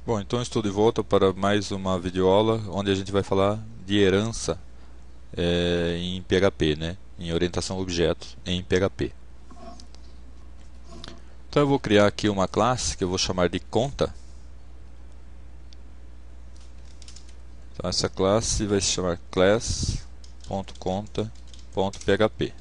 Bom, então estou de volta para mais uma videoaula onde a gente vai falar de herança em PHP, né? Em orientação a objetos em PHP. Então eu vou criar aqui uma classe que eu vou chamar de conta. Então essa classe vai se chamar class.conta.php.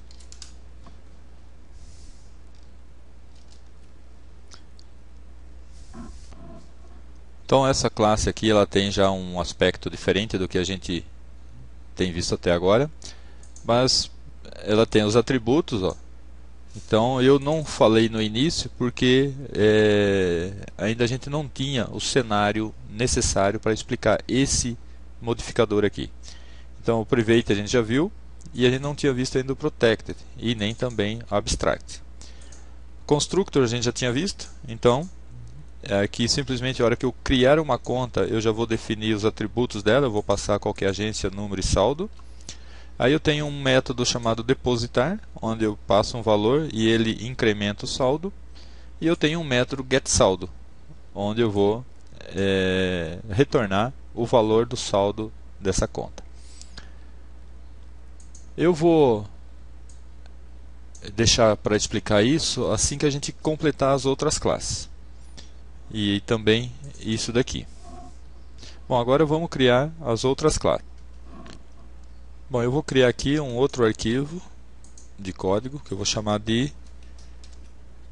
Então essa classe aqui ela tem já um aspecto diferente do que a gente tem visto até agora, mas ela tem os atributos, ó. Então eu não falei no início porque ainda a gente não tinha o cenário necessário para explicar esse modificador aqui. Então o private a gente já viu e a gente não tinha visto ainda o protected e nem também o abstract. Constructor a gente já tinha visto, então aqui simplesmente a hora que eu criar uma conta eu já vou definir os atributos dela, eu vou passar qualquer agência, número e saldo. Aí eu tenho um método chamado depositar, onde eu passo um valor e ele incrementa o saldo. E eu tenho um método getSaldo, onde eu vou retornar o valor do saldo dessa conta. Eu vou deixar para explicar isso assim que a gente completar as outras classes. E também isso daqui. Bom, agora vamos criar as outras classes. Bom, eu vou criar aqui um outro arquivo de código que eu vou chamar de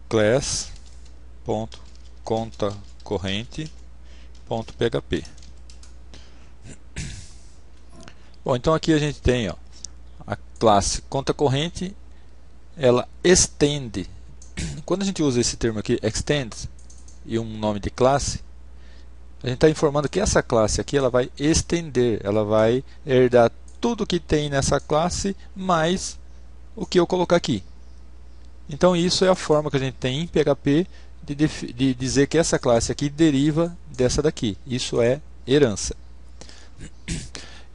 class.contacorrente.php. Bom, então aqui a gente tem a classe conta corrente, ela estende. Quando a gente usa esse termo aqui, extend, e um nome de classe, a gente está informando que essa classe aqui ela vai estender, ela vai herdar tudo que tem nessa classe, mais o que eu colocar aqui. Então isso é a forma que a gente tem em PHP de dizer que essa classe aqui deriva dessa daqui. Isso é herança.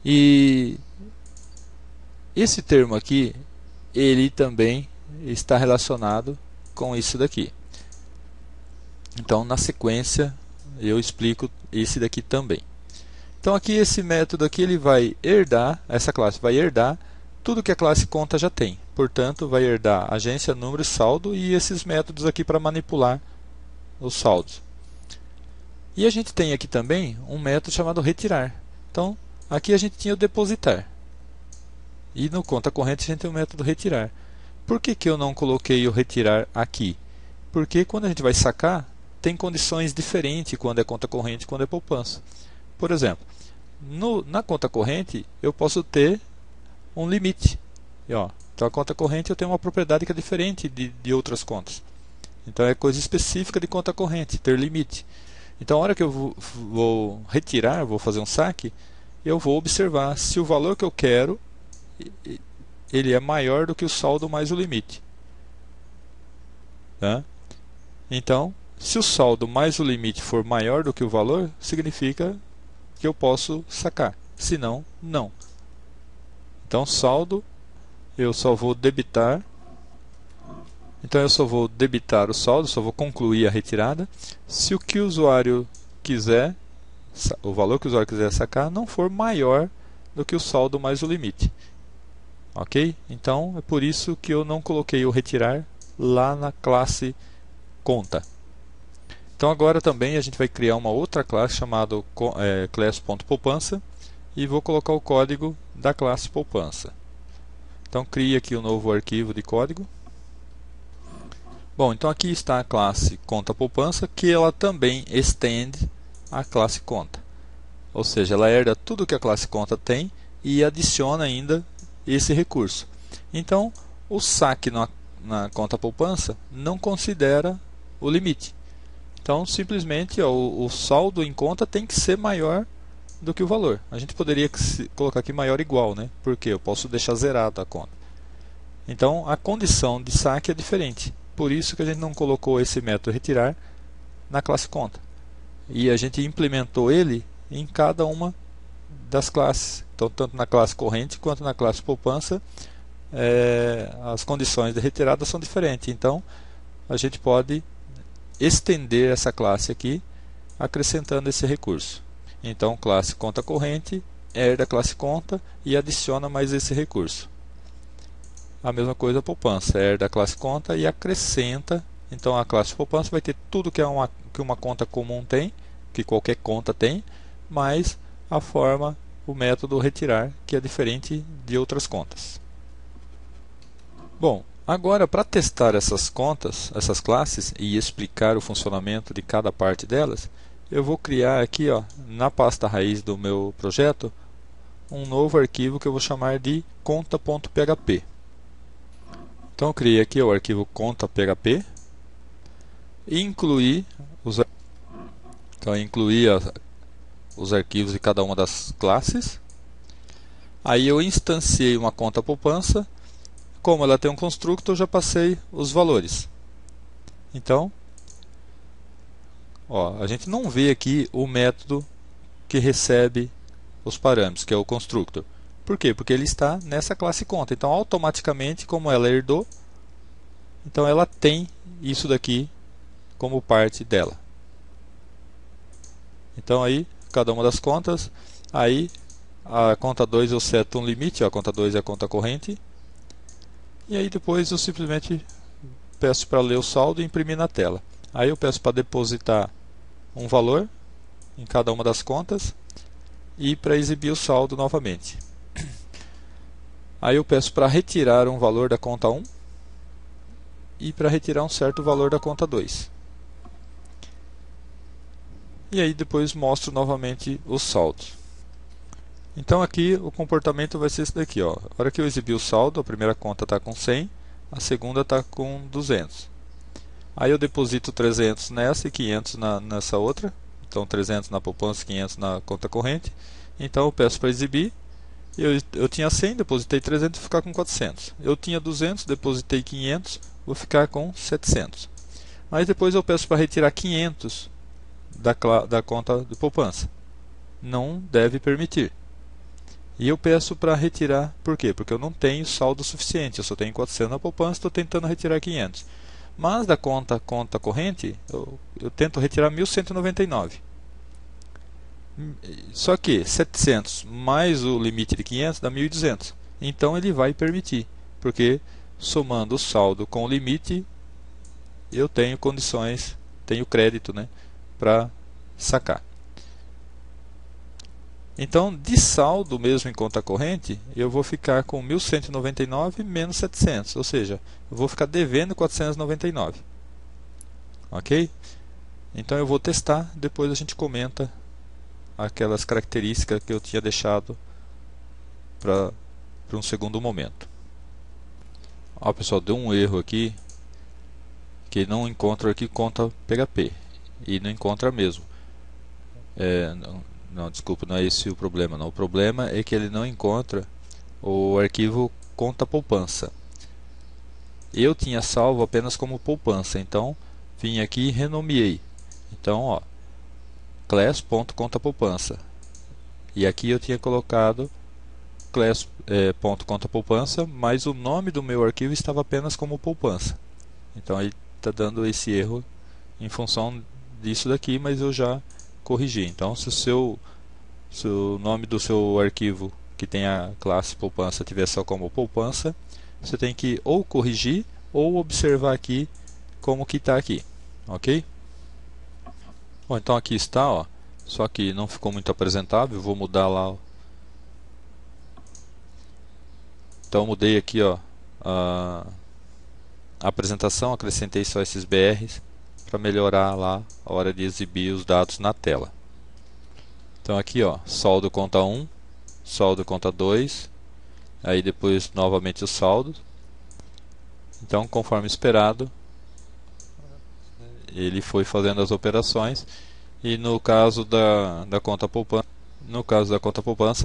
E esse termo aqui, ele também está relacionado com isso daqui. Então na sequência eu explico esse daqui também. Então aqui esse método aqui ele vai herdar, essa classe vai herdar tudo que a classe conta já tem. Portanto, vai herdar agência, número, saldo e esses métodos aqui para manipular os saldos. E a gente tem aqui também um método chamado retirar. Então aqui a gente tinha o depositar. E no conta corrente a gente tem o método retirar. Por que que eu não coloquei o retirar aqui? Porque quando a gente vai sacar, tem condições diferentes quando é conta corrente e quando é poupança. Por exemplo, na conta corrente eu posso ter um limite. Então a conta corrente eu tenho uma propriedade que é diferente de outras contas. Então é coisa específica de conta corrente, ter limite. Então a hora que eu vou retirar, vou fazer um saque, eu vou observar se o valor que eu quero ele é maior do que o saldo mais o limite. Tá? Então, se o saldo mais o limite for maior do que o valor, significa que eu posso sacar, se não, não. Então saldo, eu só vou debitar, então eu só vou debitar o saldo, só vou concluir a retirada, se o que o usuário quiser, o valor que o usuário quiser sacar, não for maior do que o saldo mais o limite. Ok? Então é por isso que eu não coloquei o retirar lá na classe conta. Então agora também a gente vai criar uma outra classe chamada class.poupança e vou colocar o código da classe poupança. Então crie aqui um novo arquivo de código. Bom, então aqui está a classe conta poupança, que ela também estende a classe conta. Ou seja, ela herda tudo que a classe conta tem e adiciona ainda esse recurso. Então o saque na conta poupança não considera o limite. Então, simplesmente, o saldo em conta tem que ser maior do que o valor. A gente poderia colocar aqui maior ou igual, né? Porque eu posso deixar zerado a conta. Então, a condição de saque é diferente. Por isso que a gente não colocou esse método retirar na classe conta. E a gente implementou ele em cada uma das classes. Então, tanto na classe corrente quanto na classe poupança, as condições de retirada são diferentes. Então, a gente pode estender essa classe aqui acrescentando esse recurso. Então, classe conta corrente herda a classe conta e adiciona mais esse recurso. A mesma coisa a poupança, herda a classe conta e acrescenta. Então, a classe poupança vai ter tudo que uma conta comum tem, que qualquer conta tem, mais a forma, o método retirar, que é diferente de outras contas. Bom, agora para testar essas contas, essas classes, e explicar o funcionamento de cada parte delas, eu vou criar aqui, ó, na pasta raiz do meu projeto, um novo arquivo que eu vou chamar de conta.php. Então eu criei aqui o arquivo conta.php e incluí os arquivos de cada uma das classes. Aí eu instanciei uma conta poupança. Como ela tem um constructor, eu já passei os valores. Então, ó, a gente não vê aqui o método que recebe os parâmetros, que é o constructor. Por quê? Porque ele está nessa classe conta. Então, automaticamente, como ela herdou, então ela tem isso daqui como parte dela. Então, aí, cada uma das contas, aí a conta 2 eu seto um limite, ó, a conta 2 é a conta corrente. E aí depois eu simplesmente peço para ler o saldo e imprimir na tela. Aí eu peço para depositar um valor em cada uma das contas e para exibir o saldo novamente. Aí eu peço para retirar um valor da conta 1 e para retirar um certo valor da conta 2. E aí depois mostro novamente os saldos. Então aqui o comportamento vai ser esse daqui, ó. A hora que eu exibir o saldo, a primeira conta está com 100, a segunda está com 200. Aí eu deposito 300 nessa e 500 nessa outra. Então 300 na poupança, 500 na conta corrente. Então eu peço para exibir. Eu tinha 100, depositei 300, vou ficar com 400. Eu tinha 200, depositei 500, vou ficar com 700. Mas depois eu peço para retirar 500 da conta de poupança. Não deve permitir. E eu peço para retirar, por quê? Porque eu não tenho saldo suficiente, eu só tenho 400 na poupança, estou tentando retirar 500. Mas da conta corrente, eu tento retirar 1.199. Só que 700 mais o limite de 500 dá 1.200. Então ele vai permitir, porque somando o saldo com o limite, eu tenho condições, tenho crédito, né, para sacar. Então, de saldo mesmo em conta corrente, eu vou ficar com 1.199 menos 700, ou seja, eu vou ficar devendo 499. Ok? Então eu vou testar, depois a gente comenta aquelas características que eu tinha deixado para um segundo momento. Ó, pessoal, deu um erro aqui, que não encontra aqui conta PHP, e não encontra mesmo. Não, desculpa, não é esse o problema. Não. O problema é que ele não encontra o arquivo conta poupança. Eu tinha salvo apenas como poupança, então vim aqui e renomeei. Então, ó, class.contapoupança. E aqui eu tinha colocado class.contapoupança, mas o nome do meu arquivo estava apenas como poupança. Então aí está dando esse erro em função disso daqui, mas eu já corrigir. Então, se o nome do seu arquivo que tem a classe poupança tiver só como poupança, você tem que ou corrigir ou observar aqui como que está aqui, ok? Bom, então aqui está, ó, só que não ficou muito apresentável, vou mudar lá. Então mudei aqui, ó, a apresentação, acrescentei só esses BRs para melhorar lá a hora de exibir os dados na tela. Então aqui, ó, saldo conta 1, saldo conta 2, aí depois novamente os saldos. Então, conforme esperado, ele foi fazendo as operações. E no caso da conta poupança,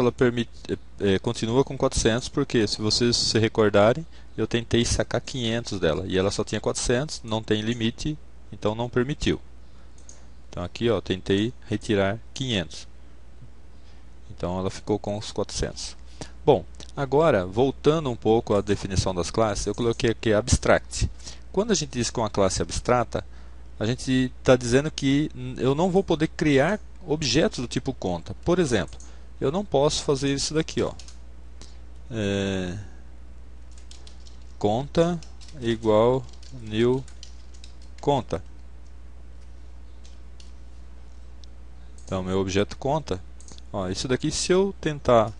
ela continua com 400, porque se vocês se recordarem, eu tentei sacar 500 dela e ela só tinha 400, não tem limite, então não permitiu. Então aqui, ó, tentei retirar 500. Então ela ficou com os 400. Bom, agora voltando um pouco à definição das classes, eu coloquei aqui abstract. Quando a gente diz que uma classe é abstrata, a gente está dizendo que eu não vou poder criar objetos do tipo conta. Por exemplo, eu não posso fazer isso daqui, ó. Conta igual new conta. Então, meu objeto conta. Ó, isso daqui, se eu tentar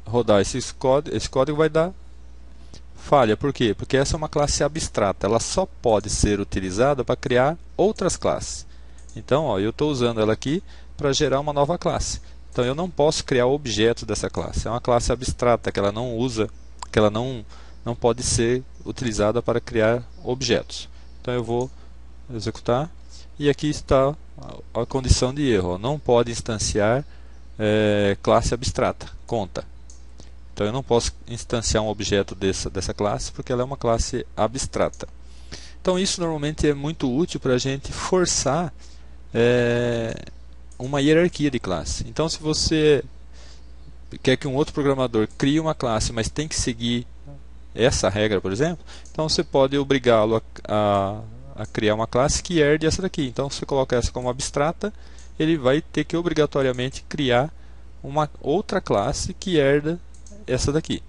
rodar esse código vai dar falha. Por quê? Porque essa é uma classe abstrata. Ela só pode ser utilizada para criar outras classes. Então, ó, eu estou usando ela aqui para gerar uma nova classe. Então, eu não posso criar objetos dessa classe. É uma classe abstrata que ela não usa, que ela não pode ser utilizada para criar objetos. Então, eu vou executar. E aqui está a condição de erro. Ó. Não pode instanciar classe abstrata, conta. Então eu não posso instanciar um objeto dessa classe porque ela é uma classe abstrata. Então isso normalmente é muito útil para a gente forçar uma hierarquia de classe. Então se você quer que um outro programador crie uma classe, mas tem que seguir essa regra, por exemplo, então você pode obrigá-lo a criar uma classe que herde essa daqui. Então se você coloca essa como abstrata, ele vai ter que obrigatoriamente criar uma outra classe que herda essa daqui.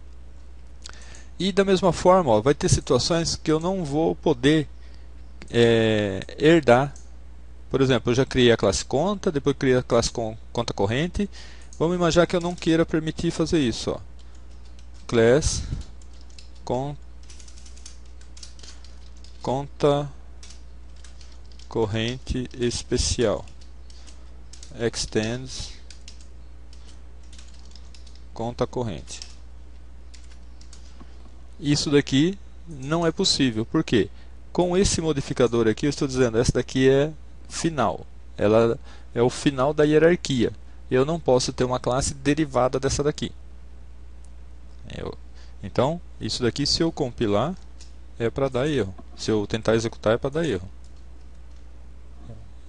E da mesma forma, ó, vai ter situações que eu não vou poder herdar. Por exemplo, eu já criei a classe conta, depois criei a classe conta corrente. Vamos imaginar que eu não queira permitir fazer isso. Ó. Class conta corrente especial extends conta corrente. Isso daqui não é possível. Por quê? Com esse modificador aqui, eu estou dizendo, essa daqui é final. Ela é o final da hierarquia. Eu não posso ter uma classe derivada dessa daqui. Então, isso daqui, se eu compilar, é para dar erro. Se eu tentar executar, é para dar erro.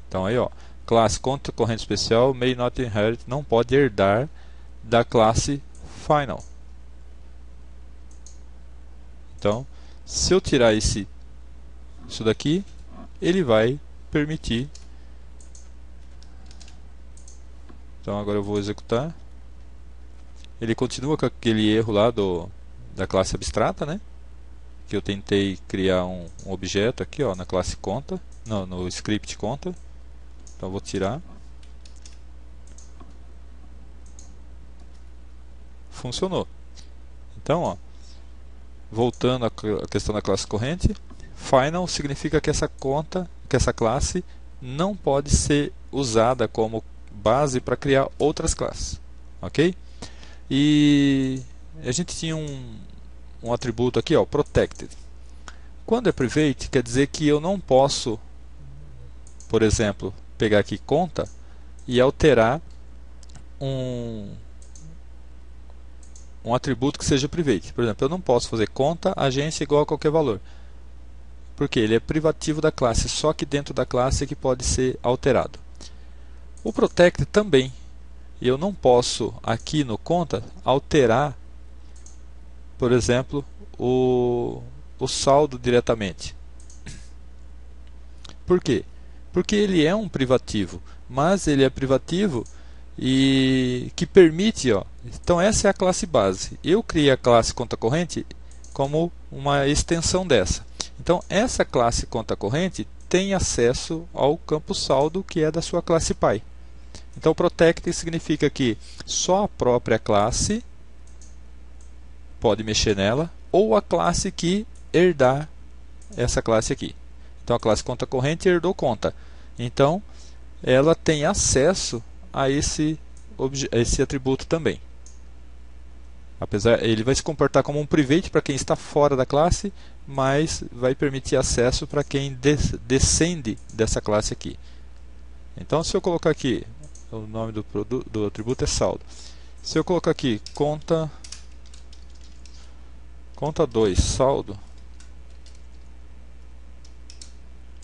Então, aí, ó, classe conta corrente especial may not inherit, não pode herdar da classe final. Então, se eu tirar isso daqui, ele vai permitir. Então agora eu vou executar. Ele continua com aquele erro lá da classe abstrata, né? Que eu tentei criar um objeto aqui, ó, na classe conta, no script conta. Então eu vou tirar. Funcionou. Então, ó, voltando à questão da classe corrente, final significa que essa conta, que essa classe não pode ser usada como base para criar outras classes, ok? E a gente tinha um atributo aqui, ó, protected. Quando é private, quer dizer que eu não posso, por exemplo, pegar aqui conta e alterar um atributo que seja private. Por exemplo, eu não posso fazer conta agência igual a qualquer valor. Porque ele é privativo da classe, só que dentro da classe é que pode ser alterado. O protect também. Eu não posso aqui no conta alterar, por exemplo, o saldo diretamente. Por quê? Porque ele é um privativo, mas ele é privativo e que permite, ó, então essa é a classe base. Eu criei a classe conta corrente como uma extensão dessa. Então essa classe conta corrente tem acesso ao campo saldo que é da sua classe pai. Então protect significa que só a própria classe pode mexer nela ou a classe que herdar essa classe aqui. Então a classe conta corrente herdou conta. Então ela tem acesso a esse atributo também. Apesar, ele vai se comportar como um private para quem está fora da classe, mas vai permitir acesso para quem descende dessa classe aqui. Então se eu colocar aqui, o nome do atributo é saldo. Se eu colocar aqui conta 2 saldo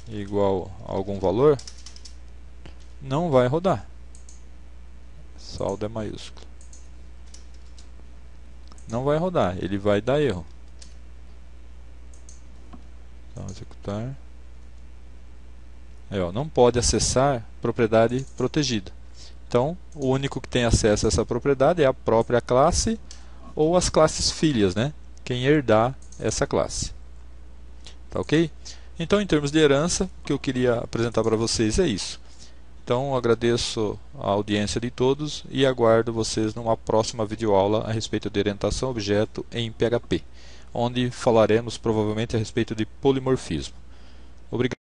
igual a algum valor, não vai rodar. Saldo é maiúsculo. Não vai rodar, ele vai dar erro. Então executar. Não pode acessar propriedade protegida. Então, o único que tem acesso a essa propriedade é a própria classe ou as classes filhas, né? Quem herdar essa classe. Tá ok? Então, em termos de herança, o que eu queria apresentar para vocês é isso. Então, eu agradeço a audiência de todos e aguardo vocês numa próxima videoaula a respeito de orientação a objeto em PHP, onde falaremos provavelmente a respeito de polimorfismo. Obrigado.